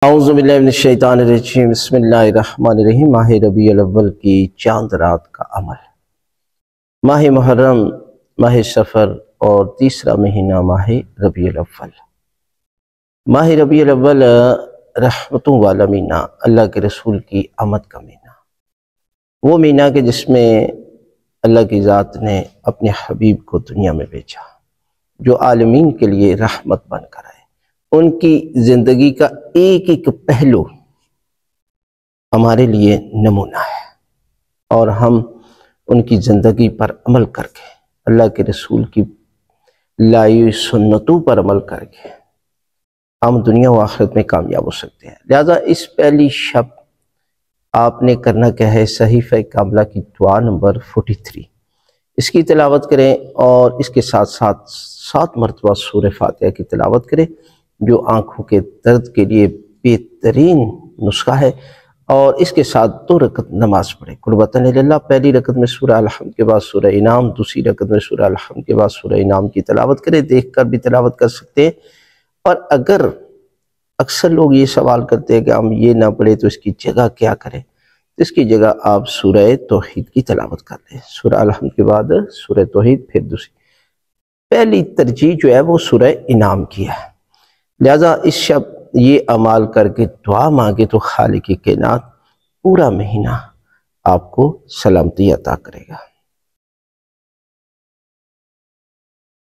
اعوذ باللہ من الشیطان الرجیم بسم اللہ الرحمن الرحیم۔ ماہ ربیع الاول کی چاند رات کا عمل، ماہ محرم، ماہ سفر اور تیسرا مہینہ ماہ ربیع الاول۔ ماہ ربیع الاول رحمتوں والا مہینہ، اللہ کے رسول کی آمد کا مہینہ، وہ مہینہ کہ جس میں اللہ کی ذات نے اپنے حبیب کو دنیا میں بھیجا، جو عالمین کے لیے رحمت بن کر آئے۔ ان کی زندگی کا ایک ایک پہلو ہمارے لیے نمونہ ہے، اور ہم ان کی زندگی پر عمل کر کے، اللہ کے رسول کی لائی ہوئی سنتوں پر عمل کر کے ہم دنیا و آخرت میں کامیاب ہو سکتے ہیں۔ لہذا اس پہلی شب آپ نے کرنا کیا ہے، صحیفہ کاملہ کی دعا نمبر 43، اس کی تلاوت کریں، اور اس کے ساتھ ساتھ 7 مرتبہ سورہ فاتحہ کی تلاوت کریں، جو آنکھوں کے درد کے لیے بہترین نسخہ ہے۔ اور اس کے ساتھ 2 رکعت نماز پڑھیں، قربتاً اللہ۔ پہلی رکعت میں سورہ الحمد کے بعد سورہ انعام، دوسری رکعت میں سورہ الحمد کے بعد سورہ انعام کی تلاوت کریں، دیکھ کر بھی تلاوت کر سکتے ہیں۔ اور اگر اکثر لوگ یہ سوال کرتے ہیں کہ ہم یہ نہ پڑھیں تو اس کی جگہ کیا کریں، اس کی جگہ آپ سورہ توحید کی تلاوت کر لیں، سورہ الحمد کے بعد سورہ توحید، پھر دوسری۔ پہلی ترجیح جو ہے وہ سورہ انعام کی ہے۔ لہذا اس شب یہ اعمال کر کے دعا مانگے تو خالق کائنات پورا مہینہ آپ کو سلامتی عطا کرے گا۔